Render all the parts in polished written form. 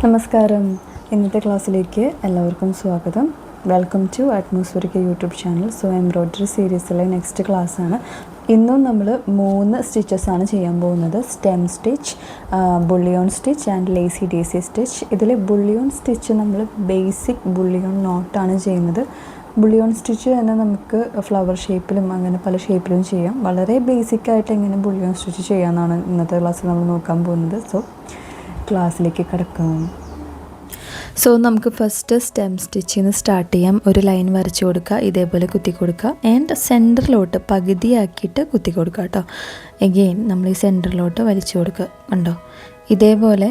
നമസ്കാരം. ഇന്നത്തെ ക്ലാസ്സിലേക്ക് എല്ലാവർക്കും സ്വാഗതം. Welcome to atmospheric YouTube channel. So embroidery സീരീസിലെ നെക്സ്റ്റ് ക്ലാസ്സാണ്. ഇന്നും നമ്മൾ 3 സ്റ്റിച്ചസാണ് ചെയ്യാൻ പോകുന്നത്. Stem stitch, bullion stitch and lazy daisy stitch. ഇതിൽ ബുള്ളിയോൺ സ്റ്റിച്ച് നമ്മൾ ബേസിക് ബുള്ളിയോൺ നോട്ടാണ് ചെയ്യുന്നത്. ബുള്ളിയോൺ സ്റ്റിച്ച് തന്നെ നമുക്ക് ഫ്ലവർ ഷേപ്പിലും അങ്ങനെ പല ഷേപ്പിലും ചെയ്യാം. വളരെ ബേസിക്കായിട്ട് എങ്ങനെ ബുള്ളിയോൺ സ്റ്റിച്ച് ചെയ്യാമെന്നാണ് ഇന്നത്തെ ക്ലാസ്സിൽ നമ്മൾ നോക്കാൻ പോകുന്നത്. സോ ക്ലാസ്സിലേക്ക് കിടക്കാം. സോ നമുക്ക് ഫസ്റ്റ് സ്റ്റെം സ്റ്റിച്ചിൽ നിന്ന് സ്റ്റാർട്ട് ചെയ്യാം. ഒരു ലൈൻ വരച്ച് കൊടുക്കുക, ഇതേപോലെ കുത്തി കൊടുക്കുക ആൻഡ് സെൻറ്ററിലോട്ട് പകുതിയാക്കിയിട്ട് കുത്തി കൊടുക്കുക കേട്ടോ. എഗെയിൻ നമ്മൾ ഈ സെൻറ്ററിലോട്ട് വലിച്ചു കൊടുക്കുക. കണ്ടോ, ഇതേപോലെ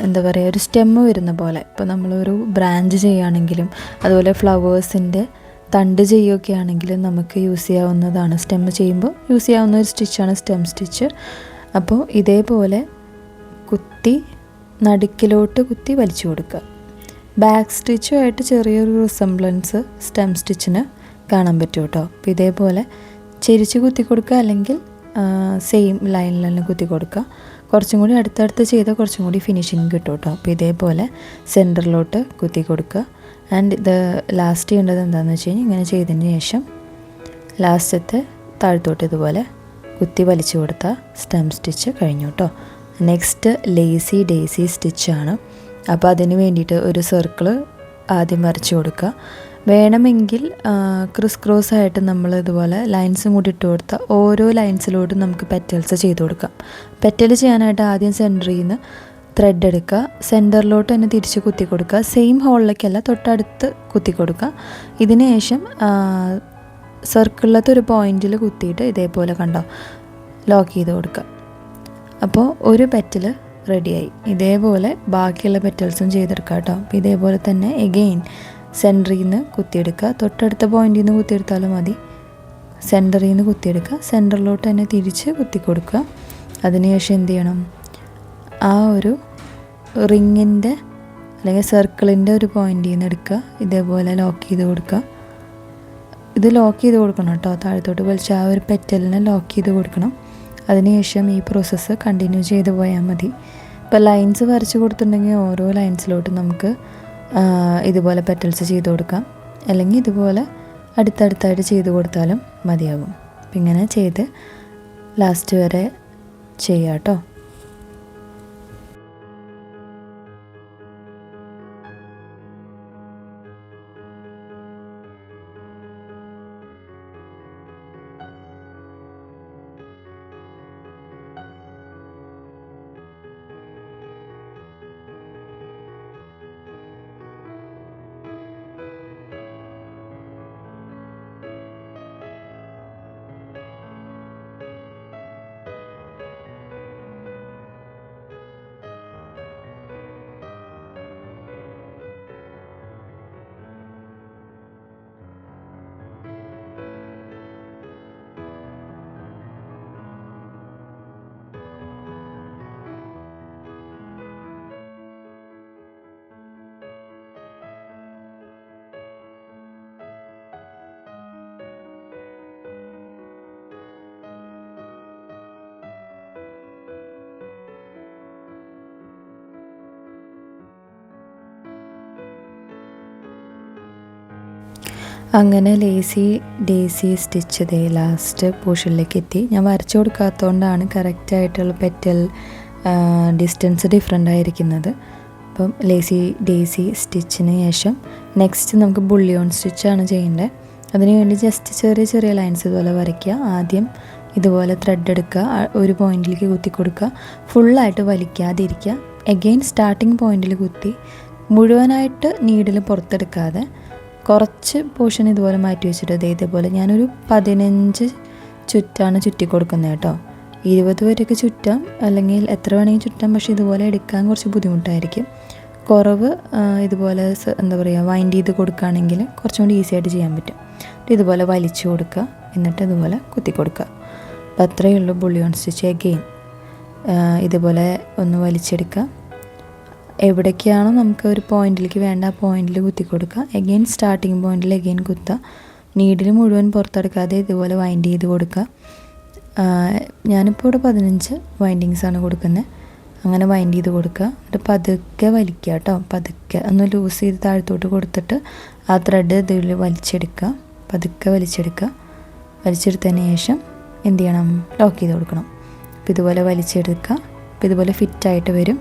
എന്താ പറയുക, ഒരു സ്റ്റെമ്മ് വരുന്ന പോലെ. ഇപ്പോൾ നമ്മളൊരു ബ്രാഞ്ച് ചെയ്യുകയാണെങ്കിലും അതുപോലെ ഫ്ലവേഴ്സിൻ്റെ തണ്ട് ചെയ്യുകയൊക്കെ ആണെങ്കിലും നമുക്ക് യൂസ് ചെയ്യാവുന്നതാണ്. സ്റ്റെമ്മ് ചെയ്യുമ്പോൾ യൂസ് ചെയ്യാവുന്ന ഒരു സ്റ്റിച്ചാണ് സ്റ്റെം സ്റ്റിച്ച്. അപ്പോൾ ഇതേപോലെ കുത്തി നടുക്കിലോട്ട് കുത്തി വലിച്ചു കൊടുക്കുക. ബാക്ക് സ്റ്റിച്ചുമായിട്ട് ചെറിയൊരു റിസംബ്ലൻസ് സ്റ്റെം സ്റ്റിച്ചിന് കാണാൻ പറ്റും കേട്ടോ. അപ്പോൾ ഇതേപോലെ ചെരിച്ച് കുത്തി കൊടുക്കുക, അല്ലെങ്കിൽ സെയിം ലൈനിൽ തന്നെ കുത്തി കൊടുക്കുക. കുറച്ചും കൂടി അടുത്തടുത്ത് ചെയ്താൽ കുറച്ചും കൂടി ഫിനിഷിങ് കിട്ടും കേട്ടോ. അപ്പോൾ ഇതേപോലെ സെൻറ്ററിലോട്ട് കുത്തി കൊടുക്കുക. ആൻഡ് ഇത് ലാസ്റ്റ് ചെയ്യേണ്ടത് എന്താണെന്ന് വെച്ച് കഴിഞ്ഞാൽ, ഇങ്ങനെ ചെയ്തതിന് ശേഷം ലാസ്റ്റത്തെ താഴത്തോട്ട് ഇതുപോലെ കുത്തി വലിച്ചു കൊടുത്താൽ സ്റ്റെം സ്റ്റിച്ച് കഴിഞ്ഞു കേട്ടോ. നെക്സ്റ്റ് ലേസി ഡേസി സ്റ്റിച്ചാണ്. അപ്പോൾ അതിന് വേണ്ടിയിട്ട് ഒരു സർക്കിൾ ആദ്യം വരച്ച് കൊടുക്കുക. വേണമെങ്കിൽ ക്രിസ് ആയിട്ട് നമ്മൾ ഇതുപോലെ ലൈൻസും കൂടി ഇട്ട് കൊടുത്താൽ ഓരോ ലൈൻസിലോട്ടും നമുക്ക് പെറ്റൽസ് ചെയ്ത് കൊടുക്കാം. പെറ്റൽ ചെയ്യാനായിട്ട് ആദ്യം സെൻറ്ററിൽ നിന്ന് ത്രെഡ് എടുക്കുക, സെൻറ്ററിലോട്ട് തന്നെ തിരിച്ച് കുത്തി കൊടുക്കുക. സെയിം ഹോളിലേക്കല്ല, തൊട്ടടുത്ത് കുത്തി കൊടുക്കുക. ഇതിന് ശേഷം സർക്കിളിലത്തെ ഒരു പോയിൻറ്റിൽ കുത്തിയിട്ട് ഇതേപോലെ കണ്ടോ ലോക്ക് ചെയ്ത് കൊടുക്കുക. അപ്പോൾ ഒരു പെറ്റൽ റെഡിയായി. ഇതേപോലെ ബാക്കിയുള്ള പെറ്റൽസും ചെയ്തെടുക്കുക കേട്ടോ. അപ്പോൾ ഇതേപോലെ തന്നെ എഗെയിൻ സെൻറ്ററിൽ നിന്ന് കുത്തിയെടുക്കുക. തൊട്ടടുത്ത പോയിൻറ്റിൽ നിന്ന് കുത്തിയെടുത്താലും മതി. സെൻറ്ററിൽ നിന്ന് കുത്തിയെടുക്കുക, സെൻറ്ററിലോട്ട് തന്നെ തിരിച്ച് കുത്തി കൊടുക്കുക. അതിനുശേഷം എന്ത് ചെയ്യണം, ആ ഒരു റിങ്ങിൻ്റെ അല്ലെങ്കിൽ സർക്കിളിൻ്റെ ഒരു പോയിൻറ്റിൽ നിന്ന് എടുക്കുക, ഇതേപോലെ ലോക്ക് ചെയ്ത് കൊടുക്കുക. ഇത് ലോക്ക് ചെയ്ത് കൊടുക്കണം കേട്ടോ. താഴത്തോട്ട് വലിച്ച് ആ ഒരു പെറ്റലിനെ ലോക്ക് ചെയ്ത് കൊടുക്കണം. അതിനുശേഷം ഈ പ്രോസസ്സ് കണ്ടിന്യൂ ചെയ്ത് പോയാൽ മതി. ഇപ്പോൾ ലൈൻസ് വരച്ച് കൊടുത്തിട്ടുണ്ടെങ്കിൽ ഓരോ ലൈൻസിലോട്ടും നമുക്ക് ഇതുപോലെ പെറ്റൽസ് ചെയ്ത് കൊടുക്കാം, അല്ലെങ്കിൽ ഇതുപോലെ അടുത്തടുത്തായിട്ട് ചെയ്ത് കൊടുത്താലും മതിയാകും. അപ്പം ഇങ്ങനെ ചെയ്ത് ലാസ്റ്റ് വരെ ചെയ്യാം കേട്ടോ. അങ്ങനെ ലേസി ഡേസി സ്റ്റിച്ച് ഇതേ ലാസ്റ്റ് പോർഷനിലേക്ക് എത്തി. ഞാൻ വരച്ചു കൊടുക്കാത്തതുകൊണ്ടാണ് കറക്റ്റായിട്ടുള്ള പെറ്റൽ ഡിസ്റ്റൻസ് ഡിഫറെൻ്റ് ആയിരിക്കുന്നത്. അപ്പം ലേസി ഡേസി സ്റ്റിച്ചിന് ശേഷം നെക്സ്റ്റ് നമുക്ക് ബുള്ളിയോൺ സ്റ്റിച്ചാണ് ചെയ്യേണ്ടത്. അതിനുവേണ്ടി ജസ്റ്റ് ചെറിയ ചെറിയ ലൈൻസ് ഇതുപോലെ വരയ്ക്കുക. ആദ്യം ഇതുപോലെ ത്രെഡ് എടുക്കുക, ഒരു പോയിൻറ്റിലേക്ക് കുത്തി കൊടുക്കുക, ഫുള്ളായിട്ട് വലിക്കാതിരിക്കുക. എഗെയിൻ സ്റ്റാർട്ടിങ് പോയിൻറ്റിൽ കുത്തി മുഴുവനായിട്ട് നീഡിൽ പുറത്തെടുക്കാതെ കുറച്ച് പോർഷൻ ഇതുപോലെ മാറ്റി വെച്ചിട്ട് ഇതേപോലെ ഞാനൊരു 15 ചുറ്റാണ് ചുറ്റി കൊടുക്കുന്നത് കേട്ടോ. 20 വരെയൊക്കെ ചുറ്റാം, അല്ലെങ്കിൽ എത്ര വേണമെങ്കിൽ ചുറ്റാം. പക്ഷേ ഇതുപോലെ എടുക്കാൻ കുറച്ച് ബുദ്ധിമുട്ടായിരിക്കും. കുറവ് ഇതുപോലെ എന്താ പറയുക, വൈൻഡ് ചെയ്ത് കൊടുക്കുകയാണെങ്കിൽ കുറച്ചും കൂടി ഈസി ആയിട്ട് ചെയ്യാൻ പറ്റും. ഇതുപോലെ വലിച്ചു കൊടുക്കുക, എന്നിട്ട് ഇതുപോലെ കുത്തി കൊടുക്കുക. അപ്പോൾ അത്രയേ ഉള്ളൂ ബുള്ളിയോൺ സ്റ്റിച്ച്. എഗെയിൻ ഇതുപോലെ ഒന്ന് വലിച്ചെടുക്കുക. എവിടേക്കാണോ നമുക്ക് ഒരു പോയിൻറ്റിലേക്ക് വേണ്ട ആ പോയിൻറ്റിൽ കുത്തി കൊടുക്കുക. എഗെയിൻ സ്റ്റാർട്ടിങ് പോയിൻറ്റിൽ എഗെയിൻ കുത്തുക. നീഡിൽ മുഴുവൻ പുറത്തെടുക്കാതെ ഇതുപോലെ വൈൻഡ് ചെയ്ത് കൊടുക്കുക. ഞാനിപ്പോൾ ഇവിടെ 15 വൈൻഡിങ്സാണ് കൊടുക്കുന്നത്. അങ്ങനെ വൈൻഡ് ചെയ്ത് കൊടുക്കുക. എന്നിട്ട് പതുക്കെ വലിക്കുക കേട്ടോ. പതുക്കെ ഒന്ന് ലൂസ് ചെയ്ത് താഴത്തോട്ട് കൊടുത്തിട്ട് ആ ത്രെഡ് ഇതിൽ വലിച്ചെടുക്കുക. പതുക്കെ വലിച്ചെടുക്കുക. വലിച്ചെടുത്തതിന് ശേഷം എന്ത് ചെയ്യണം, ലോക്ക് ചെയ്ത് കൊടുക്കണം. അപ്പോൾ ഇതുപോലെ വലിച്ചെടുക്കുക. അപ്പോൾ ഇതുപോലെ ഫിറ്റായിട്ട് വരും.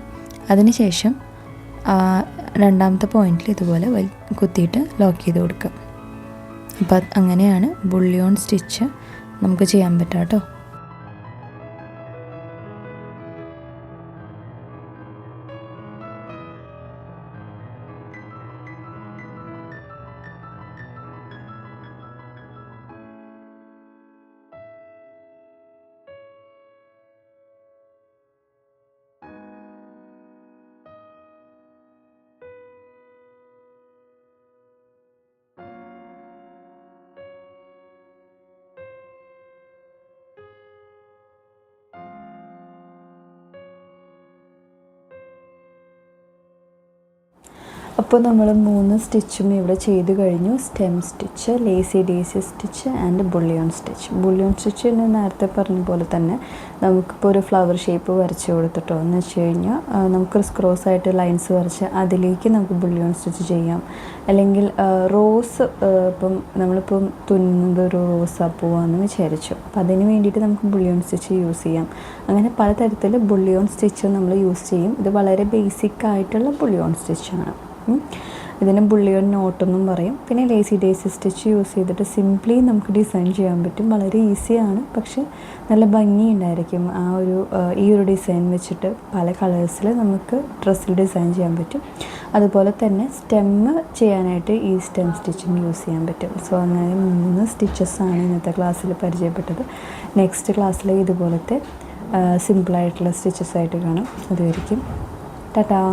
അതിന് ശേഷം രണ്ടാമത്തെ പോയിന്റിൽ ഇതുപോലെ കുത്തിയിട്ട് ലോക്ക് ചെയ്ത് കൊടുക്കുക. അപ്പോൾ അങ്ങനെയാണ് ബുള്ളിയോൺ സ്റ്റിച്ച് നമുക്ക് ചെയ്യാൻ പറ്റുക കേട്ടോ. അപ്പോൾ നമ്മൾ 3 സ്റ്റിച്ചും ഇവിടെ ചെയ്ത് കഴിഞ്ഞു. Stem stitch, lazy daisy stitch and bullion stitch. Bullion stitch നേരത്തെ പറഞ്ഞ പോലെ തന്നെ നമുക്കിപ്പോൾ ഒരു ഫ്ലവർ ഷേപ്പ് വരച്ച് കൊടുത്തിട്ടോ എന്ന് വെച്ച് കഴിഞ്ഞാൽ നമുക്ക് ക്രോസ് ആയിട്ട് ലൈൻസ് വരച്ച് അതിലേക്ക് നമുക്ക് ബുള്ളിയോൺ സ്റ്റിച്ച് ചെയ്യാം. അല്ലെങ്കിൽ റോസ്, ഇപ്പം നമ്മളിപ്പം തുന്നുന്നത് ഒരു റോസാപ്പൂവാണെന്ന് വിചാരിച്ചു, അപ്പം അതിന് വേണ്ടിയിട്ട് നമുക്ക് ബുള്ളിയോൺ സ്റ്റിച്ച് യൂസ് ചെയ്യാം. അങ്ങനെ പലതരത്തിൽ ബുള്ളിയോൺ സ്റ്റിച്ച് നമ്മൾ യൂസ് ചെയ്യും. ഇത് വളരെ ബേസിക് ആയിട്ടുള്ള ബുള്ളിയോൺ സ്റ്റിച്ചാണ്. ഇതിന് ബുള്ളിയോൺ നോട്ടെന്നും പറയും. പിന്നെ ലേസി ഡേസി സ്റ്റിച്ച് യൂസ് ചെയ്തിട്ട് സിംപ്ലി നമുക്ക് ഡിസൈൻ ചെയ്യാൻ പറ്റും. വളരെ ഈസിയാണ്, പക്ഷെ നല്ല ഭംഗിയുണ്ടായിരിക്കും. ഈ ഒരു ഡിസൈൻ വെച്ചിട്ട് പല കളേഴ്സിൽ നമുക്ക് ഡ്രസ്സിൽ ഡിസൈൻ ചെയ്യാൻ പറ്റും. അതുപോലെ തന്നെ സ്റ്റെമ്മ് ചെയ്യാനായിട്ട് ഈ സ്റ്റെം സ്റ്റിച്ചിങ് യൂസ് ചെയ്യാൻ പറ്റും. സോ അങ്ങനെ 3 സ്റ്റിച്ചസാണ് ഇന്നത്തെ ക്ലാസ്സിൽ പരിചയപ്പെട്ടത്. നെക്സ്റ്റ് ക്ലാസ്സിൽ ഇതുപോലത്തെ സിമ്പിളായിട്ടുള്ള സ്റ്റിച്ചസായിട്ട് കാണാം. അതുവരെയും ടാറ്റാ.